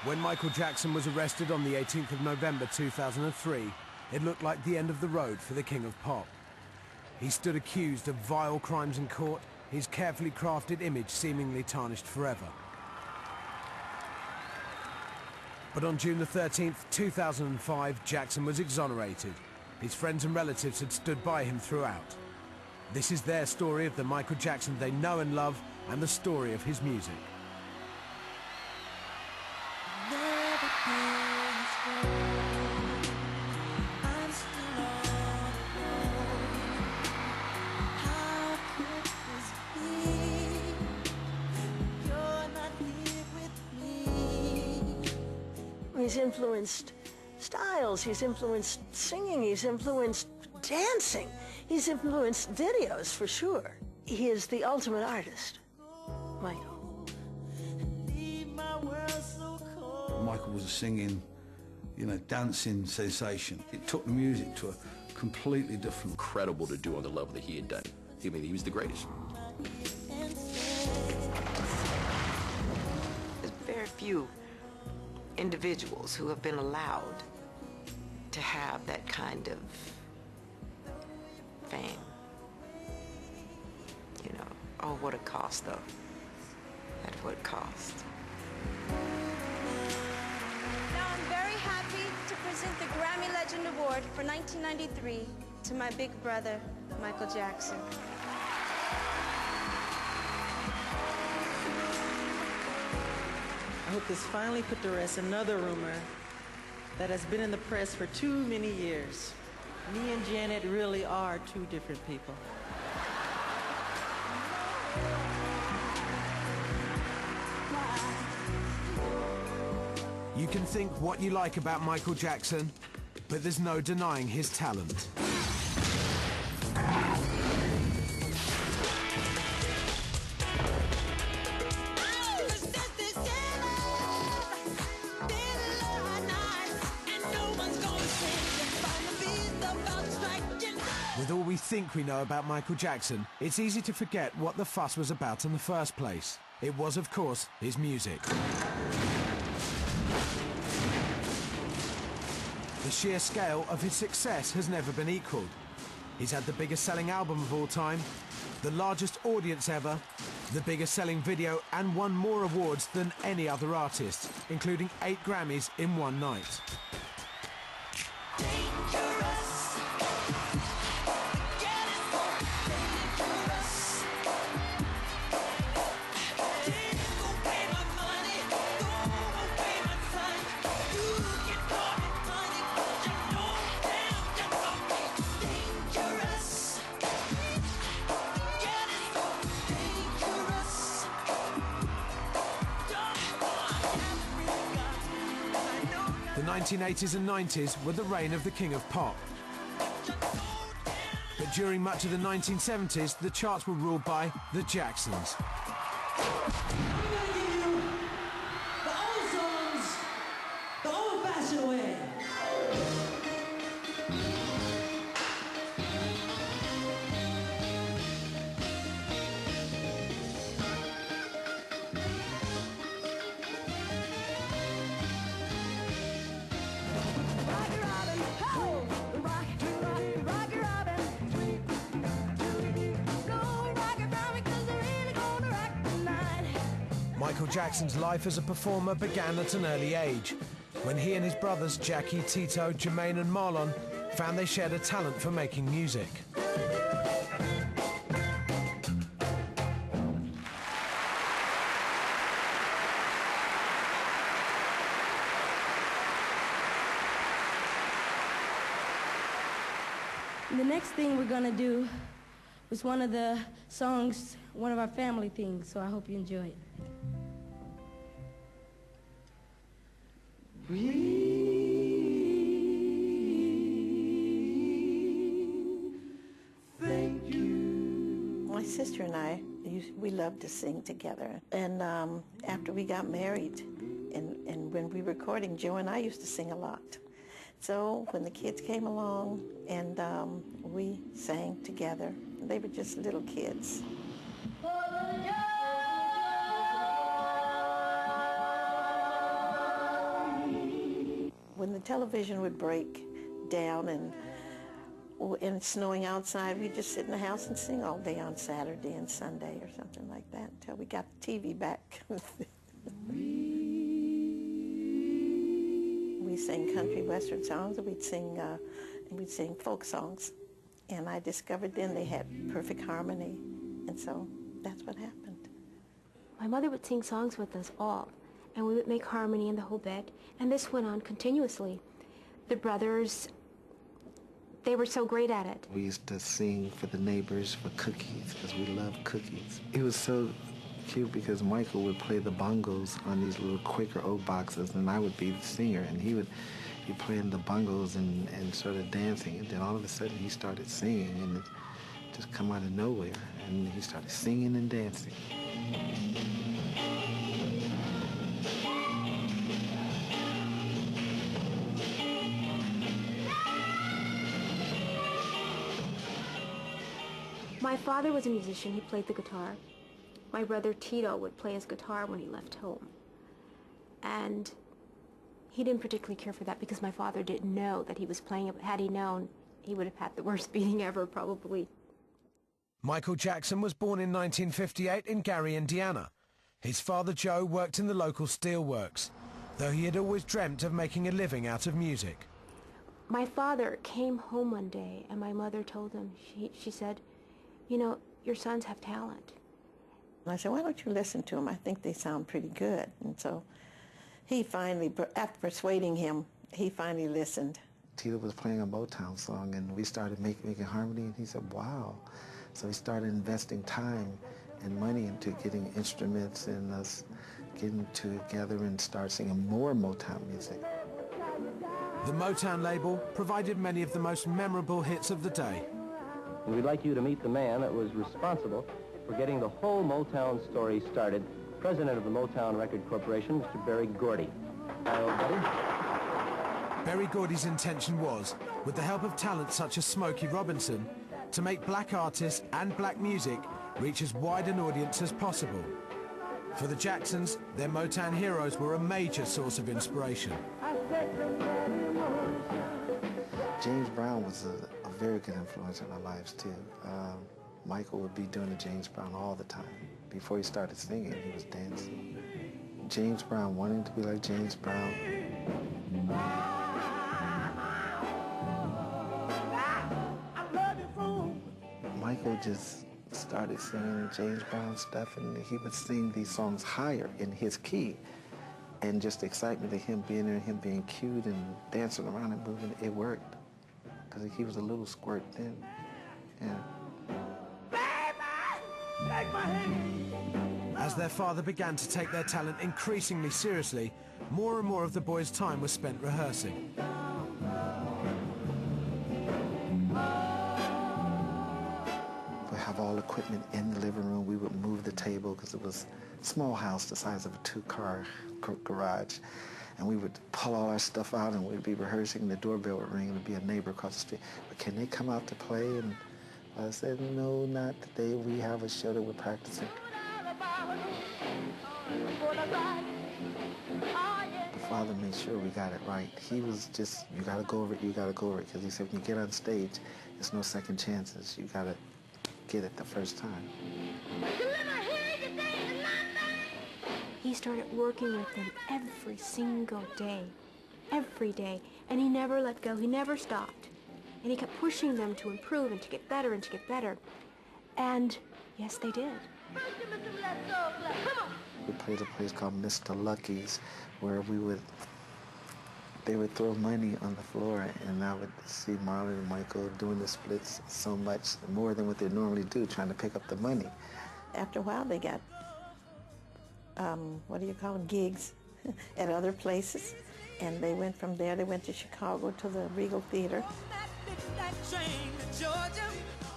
When Michael Jackson was arrested on the 18th of November 2003, it looked like the end of the road for the King of Pop. He stood accused of vile crimes in court, his carefully crafted image seemingly tarnished forever. But on June the 13th, 2005, Jackson was exonerated. His friends and relatives had stood by him throughout. This is their story of the Michael Jackson they know and love, and the story of his music. He's influenced styles, he's influenced singing, he's influenced dancing, he's influenced videos for sure. He is the ultimate artist, Michael. Michael was a singing, dancing sensation. It took the music to a completely different... Incredible to do on the level that he had done. I mean, he was the greatest. There's very few individuals who have been allowed to have that kind of fame. Oh, what it cost, though. At what it cost. Now I'm very happy to present the Grammy Legend Award for 1993 to my big brother, Michael Jackson. I hope this finally put to rest another rumor that has been in the press for too many years. Me and Janet really are two different people. You can think what you like about Michael Jackson, but there's no denying his talent. With all we think we know about Michael Jackson, it's easy to forget what the fuss was about in the first place. It was, of course, his music. The sheer scale of his success has never been equalled. He's had the biggest selling album of all time, the largest audience ever, the biggest selling video, and won more awards than any other artist, including 8 Grammys in one night. The 1980s and 90s were the reign of the King of Pop. But during much of the 1970s, the charts were ruled by the Jacksons. I'm gonna give you the old songs, the old-fashioned way. Michael Jackson's life as a performer began at an early age, when he and his brothers Jackie, Tito, Jermaine and Marlon found they shared a talent for making music. The next thing we're gonna do is one of the songs, one of our family things, so I hope you enjoy it. Thank you. My sister and I, we loved to sing together. And after we got married, and when we were recording, Joe and I used to sing a lot. So when the kids came along and we sang together, they were just little kids. the television would break down and it's snowing outside, we'd just sit in the house and sing all day on Saturday and Sunday or something like that until we got the TV back. We sang country western songs, and we'd sing folk songs. And I discovered then they had perfect harmony, and so that's what happened. My mother would sing songs with us all, and we would make harmony in the whole bed, and this went on continuously. The brothers, they were so great at it. We used to sing for the neighbors for cookies because we loved cookies. It was so cute because Michael would play the bongos on these little Quaker Oat boxes, and I would be the singer, and he would be playing the bongos and sort of dancing, and then all of a sudden he started singing, and it just come out of nowhere, and he started singing and dancing. My father was a musician. He played the guitar. My brother Tito would play his guitar when he left home. And he didn't particularly care for that because my father didn't know that he was playing it. Had he known, he would have had the worst beating ever, probably. Michael Jackson was born in 1958 in Gary, Indiana. His father Joe worked in the local steelworks, though he had always dreamt of making a living out of music. My father came home one day and my mother told him, she said, "You know, your sons have talent." And I said, "Why don't you listen to them? I think they sound pretty good." And so he finally, after persuading him, he finally listened. Tito was playing a Motown song, and we started making harmony, and he said, "Wow." So he started investing time and money into getting instruments and us getting together and start singing more Motown music. The Motown label provided many of the most memorable hits of the day. And we'd like you to meet the man that was responsible for getting the whole Motown story started, president of the Motown Record Corporation, Mr. Berry Gordy. Hello, buddy. Berry Gordy's intention was, with the help of talent such as Smokey Robinson, to make black artists and black music reach as wide an audience as possible. For the Jacksons, their Motown heroes were a major source of inspiration. James Brown was a very good influence in our lives, too. Michael would be doing the James Brown all the time. Before he started singing, he was dancing. James Brown, wanting to be like James Brown. Michael just started singing James Brown stuff, and he would sing these songs higher in his key. And just the excitement of him being there, him being cute and dancing around and moving, it worked. Because he was a little squirt then. Yeah. As their father began to take their talent increasingly seriously, more and more of the boys' time was spent rehearsing. We have all equipment in the living room. We would move the table because it was a small house the size of a two-car garage. And we would pull all our stuff out and we'd be rehearsing. The doorbell would ring and there'd be a neighbor across the street. "But can they come out to play?" And I said, "No, not today. We have a show that we're practicing." The father made sure we got it right. He was just, "You gotta go over it, you gotta go over it." Because he said, when you get on stage, there's no second chances. You gotta get it the first time. He started working with them every single day, and he never let go, he never stopped. And he kept pushing them to improve and to get better and to get better. And yes, they did. We played a place called Mr. Lucky's, where they would throw money on the floor, and I would see Marlon and Michael doing the splits so much, more than what they normally do, trying to pick up the money. After a while, they got, gigs at other places. And they went from there, they went to Chicago to the Regal Theater.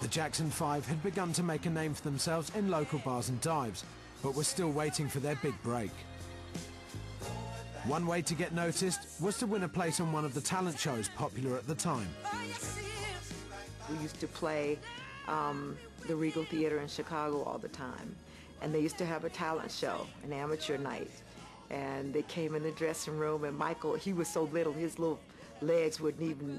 The Jackson Five had begun to make a name for themselves in local bars and dives, but were still waiting for their big break. One way to get noticed was to win a place on one of the talent shows popular at the time. We used to play the Regal Theater in Chicago all the time, and they used to have a talent show, an amateur night. And they came in the dressing room, and Michael, he was so little, his little legs wouldn't even